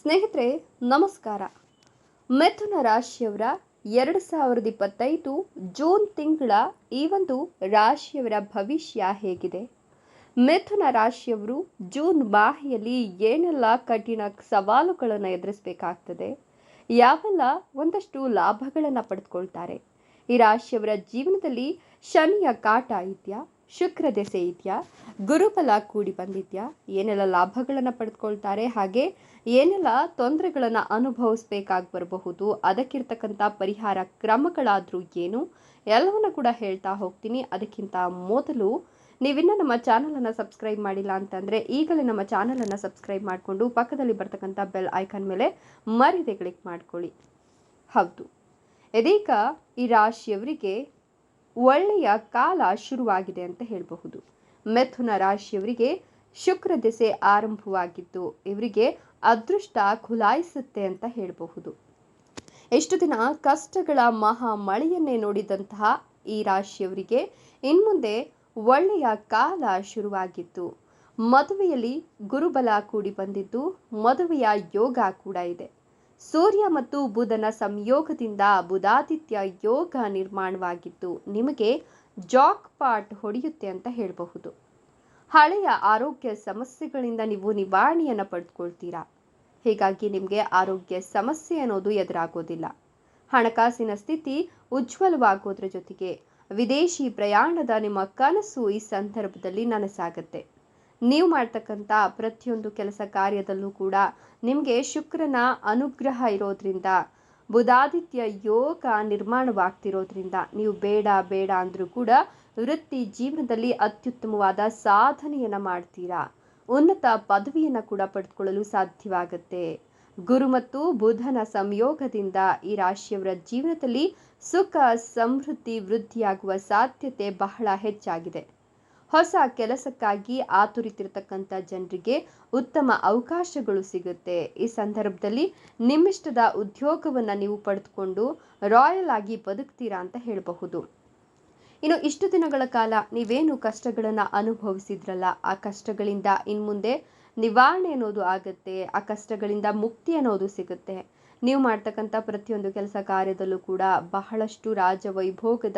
ಸ್ನೇಹಿತರೆ ನಮಸ್ಕಾರ. ಮಿಥುನ ರಾಶಿಯವರ 2025 ಜೂನ್ ತಿಂಗಳ ಈ ಒಂದು ರಾಶಿಯವರ ಭವಿಷ್ಯ ಹೇಗಿದೆ? ಮಿಥುನ ರಾಶಿಯವರು ಜೂನ್ ಮಾಹೆಯಲ್ಲಿ ಏನೆಲ್ಲ ಕಠಿಣ ಸವಾಲುಗಳನ್ನು ಎದುರಿಸಬೇಕಾಗ್ತದೆ, ಯಾವೆಲ್ಲ ಒಂದಷ್ಟು ಲಾಭಗಳನ್ನು ಪಡೆದುಕೊಳ್ತಾರೆ? ಈ ರಾಶಿಯವರ ಜೀವನದಲ್ಲಿ ಶನಿಯ ಕಾಟ ಇದೆಯಾ, ಶುಕ್ರ ದೆಸೆ ಇದೆಯಾ, ಗುರುಬಲ ಕೂಡಿ ಬಂದಿದ್ಯಾ, ಏನೆಲ್ಲ ಲಾಭಗಳನ್ನು ಪಡೆದುಕೊಳ್ತಾರೆ, ಹಾಗೆ ಏನೆಲ್ಲ ತೊಂದರೆಗಳನ್ನು ಅನುಭವಿಸ್ಬೇಕಾಗಿ ಬರಬಹುದು, ಅದಕ್ಕಿರ್ತಕ್ಕಂಥ ಪರಿಹಾರ ಕ್ರಮಗಳಾದರೂ ಏನು, ಎಲ್ಲವನ್ನ ಕೂಡ ಹೇಳ್ತಾ ಹೋಗ್ತೀನಿ. ಅದಕ್ಕಿಂತ ಮೊದಲು ನೀವಿನ್ನೂ ನಮ್ಮ ಚಾನಲನ್ನು ಸಬ್ಸ್ಕ್ರೈಬ್ ಮಾಡಿಲ್ಲ ಅಂತಂದರೆ ಈಗಲೇ ನಮ್ಮ ಚಾನಲನ್ನು ಸಬ್ಸ್ಕ್ರೈಬ್ ಮಾಡಿಕೊಂಡು ಪಕ್ಕದಲ್ಲಿ ಬರ್ತಕ್ಕಂಥ ಬೆಲ್ ಐಕಾನ್ ಮೇಲೆ ಮರಿದೇ ಕ್ಲಿಕ್ ಮಾಡ್ಕೊಳ್ಳಿ. ಹೌದು, ಇದೀಗ ಈ ರಾಶಿಯವರಿಗೆ ಒಳ್ಳೆಯ ಕಾಲ ಶುರುವಾಗಿದೆ ಅಂತ ಹೇಳಬಹುದು. ಮಿಥುನ ರಾಶಿಯವರಿಗೆ ಶುಕ್ರ ದೆಸೆ ಆರಂಭವಾಗಿದ್ದು ಇವರಿಗೆ ಅದೃಷ್ಟ ಖುಲಾಯಿಸುತ್ತೆ ಅಂತ ಹೇಳಬಹುದು. ಎಷ್ಟು ದಿನ ಕಷ್ಟಗಳ ಮಹಾ ಮಳೆಯನ್ನೇ ನೋಡಿದಂತಹ ಈ ರಾಶಿಯವರಿಗೆ ಇನ್ಮುಂದೆ ಒಳ್ಳೆಯ ಕಾಲ ಶುರುವಾಗಿದ್ದು, ಮದುವೆಯಲ್ಲಿ ಗುರುಬಲ ಕೂಡಿ ಬಂದಿದ್ದು ಮದುವೆಯ ಯೋಗ ಕೂಡ ಇದೆ. ಸೂರ್ಯ ಮತ್ತು ಬುಧನ ಸಂಯೋಗದಿಂದ ಬುಧಾದಿತ್ಯ ಯೋಗ ನಿರ್ಮಾಣವಾಗಿದ್ದು ನಿಮಗೆ ಜಾಕ್ ಪಾಟ್ ಹೊಡೆಯುತ್ತೆ ಅಂತ ಹೇಳಬಹುದು. ಹಳೆಯ ಆರೋಗ್ಯ ಸಮಸ್ಯೆಗಳಿಂದ ನೀವು ನಿವಾರಣೆಯನ್ನು ಪಡೆದುಕೊಳ್ತೀರಾ. ಹೀಗಾಗಿ ನಿಮಗೆ ಆರೋಗ್ಯ ಸಮಸ್ಯೆ ಅನ್ನೋದು ಎದುರಾಗೋದಿಲ್ಲ. ಹಣಕಾಸಿನ ಸ್ಥಿತಿ ಉಜ್ವಲವಾಗೋದ್ರ ಜೊತೆಗೆ ವಿದೇಶಿ ಪ್ರಯಾಣದ ನಿಮ್ಮ ಕನಸು ಈ ಸಂದರ್ಭದಲ್ಲಿ ನನಸಾಗುತ್ತೆ. ನೀವು ಮಾಡ್ತಕ್ಕಂಥ ಪ್ರತಿಯೊಂದು ಕೆಲಸ ಕಾರ್ಯದಲ್ಲೂ ಕೂಡ ನಿಮಗೆ ಶುಕ್ರನ ಅನುಗ್ರಹ ಇರೋದ್ರಿಂದ, ಬುಧಾದಿತ್ಯ ಯೋಗ ನಿರ್ಮಾಣವಾಗ್ತಿರೋದ್ರಿಂದ ನೀವು ಬೇಡ ಬೇಡ ಅಂದರೂ ಕೂಡ ವೃತ್ತಿ ಜೀವನದಲ್ಲಿ ಅತ್ಯುತ್ತಮವಾದ ಸಾಧನೆಯನ್ನು ಮಾಡ್ತೀರಾ. ಉನ್ನತ ಪದವಿಯನ್ನು ಕೂಡ ಪಡೆದುಕೊಳ್ಳಲು ಸಾಧ್ಯವಾಗುತ್ತೆ. ಗುರು ಮತ್ತು ಬುಧನ ಸಂಯೋಗದಿಂದ ಈ ರಾಶಿಯವರ ಜೀವನದಲ್ಲಿ ಸುಖ ಸಮೃದ್ಧಿ ವೃದ್ಧಿಯಾಗುವ ಸಾಧ್ಯತೆ ಬಹಳ ಹೆಚ್ಚಾಗಿದೆ. ಹೊಸ ಕೆಲಸಕ್ಕಾಗಿ ಆತುರಿತಿರ್ತಕ್ಕಂಥ ಜನರಿಗೆ ಉತ್ತಮ ಅವಕಾಶಗಳು ಸಿಗುತ್ತೆ. ಈ ಸಂದರ್ಭದಲ್ಲಿ ನಿಮ್ಮಿಷ್ಟದ ಉದ್ಯೋಗವನ್ನು ನೀವು ಪಡೆದುಕೊಂಡು ರಾಯಲ್ ಆಗಿ ಬದುಕ್ತೀರಾ ಅಂತ ಹೇಳಬಹುದು. ಇನ್ನು ಇಷ್ಟು ದಿನಗಳ ಕಾಲ ನೀವೇನು ಕಷ್ಟಗಳನ್ನು ಅನುಭವಿಸಿದ್ರಲ್ಲ, ಆ ಕಷ್ಟಗಳಿಂದ ಇನ್ಮುಂದೆ ನಿವಾರಣೆ ಅನ್ನೋದು ಆಗುತ್ತೆ. ಆ ಕಷ್ಟಗಳಿಂದ ಮುಕ್ತಿ ಅನ್ನೋದು ಸಿಗುತ್ತೆ. ನೀವು ಮಾಡ್ತಕ್ಕಂಥ ಪ್ರತಿಯೊಂದು ಕೆಲಸ ಕಾರ್ಯದಲ್ಲೂ ಕೂಡ ಬಹಳಷ್ಟು ರಾಜವೈಭೋಗದ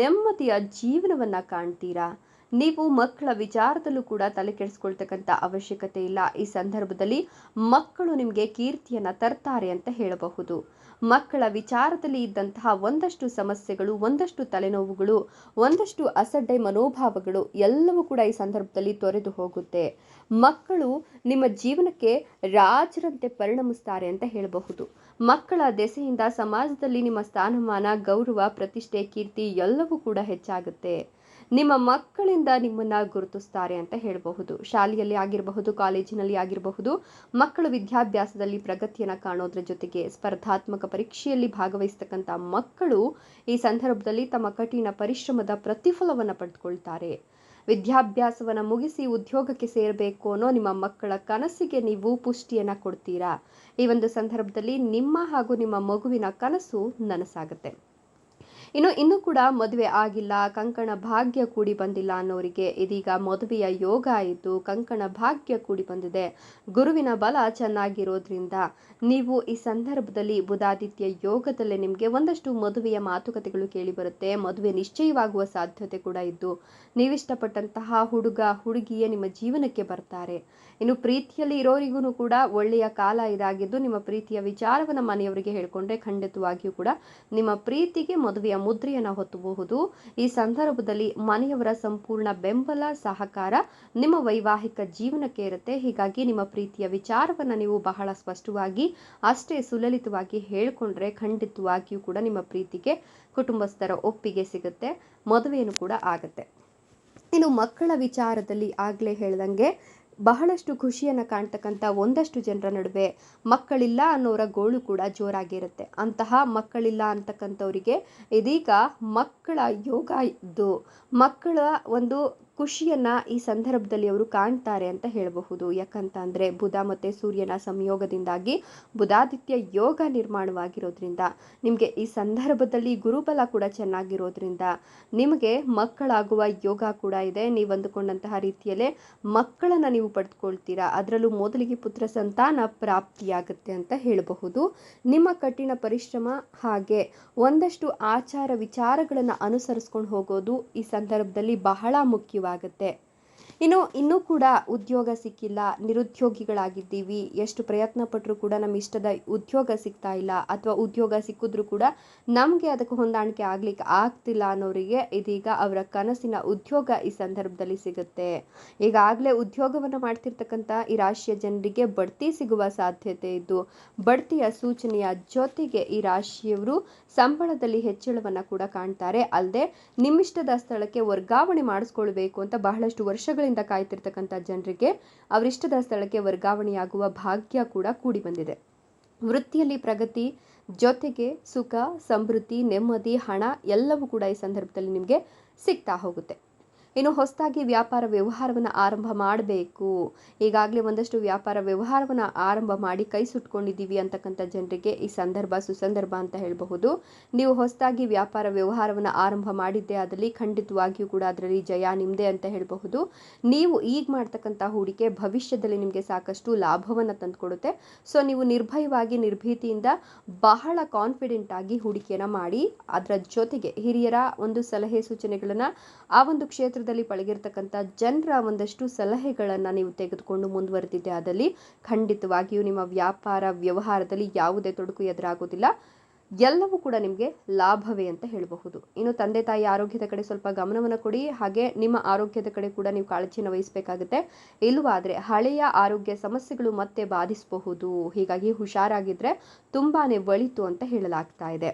ನೆಮ್ಮದಿಯ ಜೀವನವನ್ನು ಕಾಣ್ತೀರಾ. ನೀವು ಮಕ್ಕಳ ವಿಚಾರದಲ್ಲೂ ಕೂಡ ತಲೆ ಕೆಡಿಸ್ಕೊಳ್ತಕ್ಕಂಥ ಅವಶ್ಯಕತೆ ಇಲ್ಲ. ಈ ಸಂದರ್ಭದಲ್ಲಿ ಮಕ್ಕಳು ನಿಮಗೆ ಕೀರ್ತಿಯನ್ನು ತರ್ತಾರೆ ಅಂತ ಹೇಳಬಹುದು. ಮಕ್ಕಳ ವಿಚಾರದಲ್ಲಿ ಇದ್ದಂತಹ ಒಂದಷ್ಟು ಸಮಸ್ಯೆಗಳು, ಒಂದಷ್ಟು ತಲೆನೋವುಗಳು, ಒಂದಷ್ಟು ಅಸಡ್ಡೆ ಮನೋಭಾವಗಳು ಎಲ್ಲವೂ ಕೂಡ ಈ ಸಂದರ್ಭದಲ್ಲಿ ತೊರೆದು ಹೋಗುತ್ತೆ. ಮಕ್ಕಳು ನಿಮ್ಮ ಜೀವನಕ್ಕೆ ರಾಜರಂತೆ ಪರಿಣಮಿಸ್ತಾರೆ ಅಂತ ಹೇಳಬಹುದು. ಮಕ್ಕಳ ದೆಸೆಯಿಂದ ಸಮಾಜದಲ್ಲಿ ನಿಮ್ಮ ಸ್ಥಾನಮಾನ, ಗೌರವ, ಪ್ರತಿಷ್ಠೆ, ಕೀರ್ತಿ ಎಲ್ಲವೂ ಕೂಡ ಹೆಚ್ಚಾಗುತ್ತೆ. ನಿಮ್ಮ ಮಕ್ಕಳಿಂದ ನಿಮ್ಮನ್ನ ಗುರುತಿಸ್ತಾರೆ ಅಂತ ಹೇಳಬಹುದು. ಶಾಲೆಯಲ್ಲಿ ಆಗಿರಬಹುದು, ಕಾಲೇಜಿನಲ್ಲಿ ಆಗಿರಬಹುದು, ಮಕ್ಕಳು ವಿದ್ಯಾಭ್ಯಾಸದಲ್ಲಿ ಪ್ರಗತಿಯನ್ನು ಕಾಣೋದ್ರ ಜೊತೆಗೆ ಸ್ಪರ್ಧಾತ್ಮಕ ಪರೀಕ್ಷೆಯಲ್ಲಿ ಭಾಗವಹಿಸ್ತಕ್ಕಂಥ ಮಕ್ಕಳು ಈ ಸಂದರ್ಭದಲ್ಲಿ ತಮ್ಮ ಕಠಿಣ ಪರಿಶ್ರಮದ ಪ್ರತಿಫಲವನ್ನು ಪಡೆದುಕೊಳ್ತಾರೆ. ವಿದ್ಯಾಭ್ಯಾಸವನ್ನು ಮುಗಿಸಿ ಉದ್ಯೋಗಕ್ಕೆ ಸೇರಬೇಕು ಅನ್ನೋ ನಿಮ್ಮ ಮಕ್ಕಳ ಕನಸಿಗೆ ನೀವು ಪುಷ್ಟಿಯನ್ನು ಕೊಡ್ತೀರಾ. ಈ ಒಂದು ಸಂದರ್ಭದಲ್ಲಿ ನಿಮ್ಮ ಹಾಗೂ ನಿಮ್ಮ ಮಗುವಿನ ಕನಸು ನನಸಾಗುತ್ತೆ. ಇನ್ನೂ ಕೂಡ ಮದುವೆ ಆಗಿಲ್ಲ, ಕಂಕಣ ಭಾಗ್ಯ ಕೂಡಿ ಬಂದಿಲ್ಲ ಅನ್ನೋರಿಗೆ ಇದೀಗ ಮದುವೆಯ ಯೋಗ ಇದ್ದು ಕಂಕಣ ಭಾಗ್ಯ ಕೂಡಿ ಬಂದಿದೆ. ಗುರುವಿನ ಬಲ ಚೆನ್ನಾಗಿರೋದ್ರಿಂದ ನೀವು ಈ ಸಂದರ್ಭದಲ್ಲಿ ಬುಧಾದಿತ್ಯ ಯೋಗದಲ್ಲೇ ನಿಮಗೆ ಒಂದಷ್ಟು ಮದುವೆಯ ಮಾತುಕತೆಗಳು ಕೇಳಿ ಬರುತ್ತೆ. ಮದುವೆ ನಿಶ್ಚಯವಾಗುವ ಸಾಧ್ಯತೆ ಕೂಡ ಇದ್ದು ನೀವಿಷ್ಟಪಟ್ಟಂತಹ ಹುಡುಗ ಹುಡುಗಿಯೇ ನಿಮ್ಮ ಜೀವನಕ್ಕೆ ಬರ್ತಾರೆ. ಇನ್ನು ಪ್ರೀತಿಯಲ್ಲಿ ಇರೋರಿಗೂ ಕೂಡ ಒಳ್ಳೆಯ ಕಾಲ ಇದಾಗಿದ್ದು ನಿಮ್ಮ ಪ್ರೀತಿಯ ವಿಚಾರವನ್ನು ಮನೆಯವರಿಗೆ ಹೇಳಿಕೊಂಡ್ರೆ ಖಂಡಿತವಾಗಿಯೂ ಕೂಡ ನಿಮ್ಮ ಪ್ರೀತಿಗೆ ಮದುವೆಯ ಮುದ್ರೆಯನ್ನು ಹೊತ್ತಬಹುದು. ಈ ಸಂದರ್ಭದಲ್ಲಿ ಮನೆಯವರ ಸಂಪೂರ್ಣ ಬೆಂಬಲ ಸಹಕಾರ ನಿಮ್ಮ ವೈವಾಹಿಕ ಜೀವನಕ್ಕೆ ಇರುತ್ತೆ. ಹೀಗಾಗಿ ನಿಮ್ಮ ಪ್ರೀತಿಯ ವಿಚಾರವನ್ನು ನೀವು ಬಹಳ ಸ್ಪಷ್ಟವಾಗಿ ಅಷ್ಟೇ ಸುಲಲಿತವಾಗಿ ಹೇಳಿಕೊಂಡ್ರೆ ಖಂಡಿತವಾಗಿಯೂ ಕೂಡ ನಿಮ್ಮ ಪ್ರೀತಿಗೆ ಕುಟುಂಬಸ್ಥರ ಒಪ್ಪಿಗೆ ಸಿಗುತ್ತೆ, ಮದುವೆಯನ್ನು ಕೂಡ ಆಗುತ್ತೆ. ಇನ್ನು ಮಕ್ಕಳ ವಿಚಾರದಲ್ಲಿ ಆಗಲೇ ಹೇಳ್ದಂಗೆ ಬಹಳಷ್ಟು ಖುಷಿಯನ್ನು ಕಾಣ್ತಕ್ಕಂಥ ಒಂದಷ್ಟು ಜನರ ನಡುವೆ ಮಕ್ಕಳಿಲ್ಲ ಅನ್ನೋರ ಗೋಳು ಕೂಡ ಜೋರಾಗಿರುತ್ತೆ. ಅಂತಹ ಮಕ್ಕಳಿಲ್ಲ ಅಂತಕ್ಕಂಥವರಿಗೆ ಇದೀಗ ಮಕ್ಕಳ ಯೋಗ ಇದ್ದು ಮಕ್ಕಳ ಒಂದು ಖುಷಿಯನ್ನು ಈ ಸಂದರ್ಭದಲ್ಲಿ ಅವರು ಕಾಣ್ತಾರೆ ಅಂತ ಹೇಳಬಹುದು. ಯಾಕಂತ ಅಂದರೆ ಬುಧ ಮತ್ತು ಸೂರ್ಯನ ಸಂಯೋಗದಿಂದಾಗಿ ಬುಧಾದಿತ್ಯ ಯೋಗ ನಿರ್ಮಾಣವಾಗಿರೋದ್ರಿಂದ ನಿಮಗೆ ಈ ಸಂದರ್ಭದಲ್ಲಿ ಗುರುಬಲ ಕೂಡ ಚೆನ್ನಾಗಿರೋದ್ರಿಂದ ನಿಮಗೆ ಮಕ್ಕಳಾಗುವ ಯೋಗ ಕೂಡ ಇದೆ. ನೀವು ಅಂದುಕೊಂಡಂತಹ ರೀತಿಯಲ್ಲೇ ಮಕ್ಕಳನ್ನು ನೀವು ಪಡೆದುಕೊಳ್ತೀರಾ. ಅದರಲ್ಲೂ ಮೊದಲಿಗೆ ಪುತ್ರ ಸಂತಾನ ಪ್ರಾಪ್ತಿಯಾಗುತ್ತೆ ಅಂತ ಹೇಳಬಹುದು. ನಿಮ್ಮ ಕಠಿಣ ಪರಿಶ್ರಮ ಹಾಗೆ ಒಂದಷ್ಟು ಆಚಾರ ವಿಚಾರಗಳನ್ನು ಅನುಸರಿಸ್ಕೊಂಡು ಹೋಗೋದು ಈ ಸಂದರ್ಭದಲ್ಲಿ ಬಹಳ ಮುಖ್ಯವಾಗುತ್ತೆ. ಇನ್ನೂ ಕೂಡ ಉದ್ಯೋಗ ಸಿಕ್ಕಿಲ್ಲ, ನಿರುದ್ಯೋಗಿಗಳಾಗಿದ್ದೀವಿ, ಎಷ್ಟು ಪ್ರಯತ್ನ ಪಟ್ಟರೂ ಕೂಡ ನಮ್ಮ ಇಷ್ಟದ ಉದ್ಯೋಗ ಸಿಗ್ತಾ ಇಲ್ಲ, ಅಥವಾ ಉದ್ಯೋಗ ಸಿಕ್ಕಿದ್ರೂ ಕೂಡ ನಮಗೆ ಅದಕ್ಕೆ ಹೊಂದಾಣಿಕೆ ಆಗ್ಲಿಕ್ಕೆ ಆಗ್ತಿಲ್ಲ ಅನ್ನೋರಿಗೆ ಇದೀಗ ಅವರ ಕನಸಿನ ಉದ್ಯೋಗ ಈ ಸಂದರ್ಭದಲ್ಲಿ ಸಿಗುತ್ತೆ. ಈಗಾಗಲೇ ಉದ್ಯೋಗವನ್ನು ಮಾಡ್ತಿರ್ತಕ್ಕಂಥ ಈ ರಾಶಿಯ ಜನರಿಗೆ ಬಡ್ತಿ ಸಿಗುವ ಸಾಧ್ಯತೆ ಇದ್ದು, ಬಡ್ತಿಯ ಸೂಚನೆಯ ಜೊತೆಗೆ ಈ ರಾಶಿಯವರು ಸಂಬಳದಲ್ಲಿ ಹೆಚ್ಚಳವನ್ನು ಕೂಡ ಕಾಣ್ತಾರೆ. ಅಲ್ಲದೆ ನಿಮ್ಮಿಷ್ಟದ ಸ್ಥಳಕ್ಕೆ ವರ್ಗಾವಣೆ ಮಾಡಿಸ್ಕೊಳ್ಬೇಕು ಅಂತ ಬಹಳಷ್ಟು ವರ್ಷಗಳಿಂದ ಕಾಯ್ತಿರ್ತಕ್ಕಂಥ ಜನರಿಗೆ ಅವರಿಷ್ಟದ ಸ್ಥಳಕ್ಕೆ ವರ್ಗಾವಣೆಯಾಗುವ ಭಾಗ್ಯ ಕೂಡ ಕೂಡಿ ಬಂದಿದೆ. ವೃತ್ತಿಯಲ್ಲಿ ಪ್ರಗತಿ ಜೊತೆಗೆ ಸುಖ, ಸಮೃದ್ಧಿ, ನೆಮ್ಮದಿ, ಹಣ ಎಲ್ಲವೂ ಕೂಡ ಈ ಸಂದರ್ಭದಲ್ಲಿ ನಿಮಗೆ ಸಿಗ್ತಾ ಹೋಗುತ್ತೆ. ಇನ್ನು ಹೊಸದಾಗಿ ವ್ಯಾಪಾರ ವ್ಯವಹಾರವನ್ನು ಆರಂಭ ಮಾಡಬೇಕು, ಈಗಾಗಲೇ ಒಂದಷ್ಟು ವ್ಯಾಪಾರ ವ್ಯವಹಾರವನ್ನು ಆರಂಭ ಮಾಡಿ ಕೈ ಸುಟ್ಕೊಂಡಿದ್ದೀವಿ ಅಂತಕ್ಕಂಥ ಜನರಿಗೆ ಈ ಸಂದರ್ಭ ಸುಸಂದರ್ಭ ಅಂತ ಹೇಳಬಹುದು. ನೀವು ಹೊಸದಾಗಿ ವ್ಯಾಪಾರ ವ್ಯವಹಾರವನ್ನು ಆರಂಭ ಮಾಡಿದ್ದೆ ಅದರಲ್ಲಿ ಖಂಡಿತವಾಗಿಯೂ ಕೂಡ ಅದರಲ್ಲಿ ಜಯ ನಿಮ್ಮದೇ ಅಂತ ಹೇಳಬಹುದು. ನೀವು ಈಗ ಮಾಡ್ತಕ್ಕಂಥ ಹೂಡಿಕೆ ಭವಿಷ್ಯದಲ್ಲಿ ನಿಮಗೆ ಸಾಕಷ್ಟು ಲಾಭವನ್ನು ತಂದುಕೊಡುತ್ತೆ. ಸೊ ನೀವು ನಿರ್ಭಯವಾಗಿ ನಿರ್ಭೀತಿಯಿಂದ ಬಹಳ ಕಾನ್ಫಿಡೆಂಟ್ ಆಗಿ ಹೂಡಿಕೆಯನ್ನು ಮಾಡಿ, ಅದರ ಜೊತೆಗೆ ಹಿರಿಯರ ಒಂದು ಸಲಹೆ ಸೂಚನೆಗಳನ್ನು ಆ ಒಂದು ಕ್ಷೇತ್ರ ಪಳಗಿರ್ತಕ್ಕಂಥ ಜನರ ಒಂದಷ್ಟು ಸಲಹೆಗಳನ್ನು ನೀವು ತೆಗೆದುಕೊಂಡು ಮುಂದುವರೆದಿದ್ದೆ ಆದಲ್ಲಿ ಖಂಡಿತವಾಗಿಯೂ ನಿಮ್ಮ ವ್ಯಾಪಾರ ವ್ಯವಹಾರದಲ್ಲಿ ಯಾವುದೇ ತೊಡಕು ಎದುರಾಗೋದಿಲ್ಲ. ಎಲ್ಲವೂ ಕೂಡ ನಿಮಗೆ ಲಾಭವೇ ಅಂತ ಹೇಳಬಹುದು. ಇನ್ನು ತಂದೆ ತಾಯಿ ಆರೋಗ್ಯದ ಕಡೆ ಸ್ವಲ್ಪ ಗಮನವನ್ನು ಕೊಡಿ. ಹಾಗೆ ನಿಮ್ಮ ಆರೋಗ್ಯದ ಕಡೆ ಕೂಡ ನೀವು ಕಾಳಜಿಯನ್ನು ವಹಿಸಬೇಕಾಗುತ್ತೆ. ಇಲ್ಲವಾದರೆ ಹಳೆಯ ಆರೋಗ್ಯ ಸಮಸ್ಯೆಗಳು ಮತ್ತೆ ಬಾಧಿಸಬಹುದು. ಹೀಗಾಗಿ ಹುಷಾರಾಗಿದ್ದರೆ ತುಂಬಾನೇ ಒಳಿತು ಅಂತ ಹೇಳಲಾಗ್ತಾ ಇದೆ.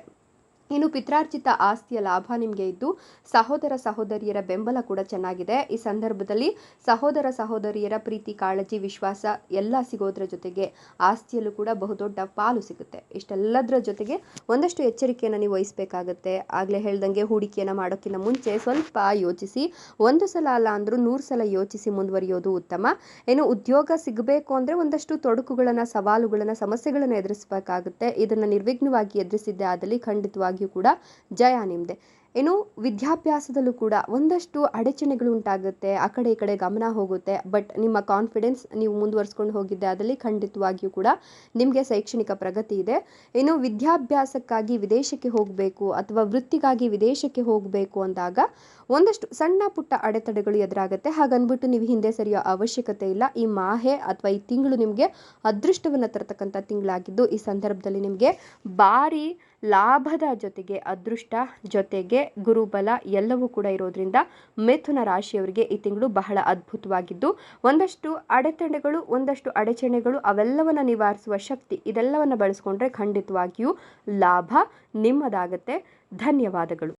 ಇನ್ನು ಪಿತ್ರಾರ್ಜಿತ ಆಸ್ತಿಯ ಲಾಭ ನಿಮಗೆ ಇದ್ದು, ಸಹೋದರ ಸಹೋದರಿಯರ ಬೆಂಬಲ ಕೂಡ ಚೆನ್ನಾಗಿದೆ. ಈ ಸಂದರ್ಭದಲ್ಲಿ ಸಹೋದರ ಸಹೋದರಿಯರ ಪ್ರೀತಿ, ಕಾಳಜಿ, ವಿಶ್ವಾಸ ಎಲ್ಲ ಸಿಗೋದ್ರ ಜೊತೆಗೆ ಆಸ್ತಿಯಲ್ಲೂ ಕೂಡ ಬಹುದೊಡ್ಡ ಪಾಲು ಸಿಗುತ್ತೆ. ಇಷ್ಟೆಲ್ಲದರ ಜೊತೆಗೆ ಒಂದಷ್ಟು ಎಚ್ಚರಿಕೆಯನ್ನು ನೀವು ವಹಿಸಬೇಕಾಗುತ್ತೆ. ಆಗಲೇ ಹೇಳ್ದಂಗೆ ಹೂಡಿಕೆಯನ್ನು ಮಾಡೋಕ್ಕಿಂತ ಮುಂಚೆ ಸ್ವಲ್ಪ ಯೋಚಿಸಿ, ಒಂದು ಸಲ ಅಲ್ಲ ಅಂದರೂ 100 ಸಲ ಯೋಚಿಸಿ ಮುಂದುವರಿಯೋದು ಉತ್ತಮ. ಇನ್ನು ಉದ್ಯೋಗ ಸಿಗಬೇಕು ಅಂದರೆ ಒಂದಷ್ಟು ತೊಡಕುಗಳನ್ನು, ಸವಾಲುಗಳನ್ನು, ಸಮಸ್ಯೆಗಳನ್ನು ಎದುರಿಸಬೇಕಾಗುತ್ತೆ. ಇದನ್ನು ನಿರ್ವಿಘ್ನವಾಗಿ ಎದುರಿಸಿದ್ದೆ ಆದಲ್ಲಿ ಖಂಡಿತವಾಗಿ ಕೂಡ ಜಯ ನಿಮ್ಮದೇ. ಇನ್ನು ವಿದ್ಯಾಭ್ಯಾಸದಲ್ಲೂ ಕೂಡ ಒಂದಷ್ಟು ಅಡಚಣೆಗಳು ಉಂಟಾಗುತ್ತೆ, ಆ ಕಡೆ ಈ ಕಡೆ ಗಮನ ಹೋಗುತ್ತೆ. ಬಟ್ ನಿಮ್ಮ ಕಾನ್ಫಿಡೆನ್ಸ್ ನೀವು ಮುಂದುವರಿಸ್ಕೊಂಡು ಹೋಗಿದ್ದೆ ಅದರಲ್ಲಿ ಖಂಡಿತವಾಗಿಯೂ ಕೂಡ ನಿಮಗೆ ಶೈಕ್ಷಣಿಕ ಪ್ರಗತಿ ಇದೆ. ಇನ್ನು ವಿದ್ಯಾಭ್ಯಾಸಕ್ಕಾಗಿ ವಿದೇಶಕ್ಕೆ ಹೋಗಬೇಕು ಅಥವಾ ವೃತ್ತಿಗಾಗಿ ವಿದೇಶಕ್ಕೆ ಹೋಗಬೇಕು ಅಂದಾಗ ಒಂದಷ್ಟು ಸಣ್ಣ ಪುಟ್ಟ ಅಡೆತಡೆಗಳು ಎದುರಾಗುತ್ತೆ. ಹಾಗನ್ಬಿಟ್ಟು ನೀವು ಹಿಂದೆ ಸರಿಯೋ ಅವಶ್ಯಕತೆ ಇಲ್ಲ. ಈ ಮಾಹೆ ಅಥವಾ ಈ ತಿಂಗಳು ನಿಮಗೆ ಅದೃಷ್ಟವನ್ನು ತರತಕ್ಕಂಥ ತಿಂಗಳಾಗಿದ್ದು, ಈ ಸಂದರ್ಭದಲ್ಲಿ ನಿಮಗೆ ಭಾರಿ ಲಾಭದ ಜೊತೆಗೆ ಅದೃಷ್ಟ ಜೊತೆಗೆ ಗುರುಬಲ ಎಲ್ಲವೂ ಕೂಡ ಇರೋದ್ರಿಂದ ಮಿಥುನ ರಾಶಿಯವರಿಗೆ ಈ ತಿಂಗಳು ಬಹಳ ಅದ್ಭುತವಾಗಿದ್ದು, ಒಂದಷ್ಟು ಅಡೆತಡೆಗಳು, ಒಂದಷ್ಟು ಅಡಚಣೆಗಳು ಅವೆಲ್ಲವನ್ನು ನಿವಾರಿಸುವ ಶಕ್ತಿ ಇದೆಲ್ಲವನ್ನು ಬಳಸ್ಕೊಂಡ್ರೆ ಖಂಡಿತವಾಗಿಯೂ ಲಾಭ ನಿಮ್ಮದಾಗತ್ತೆ. ಧನ್ಯವಾದಗಳು.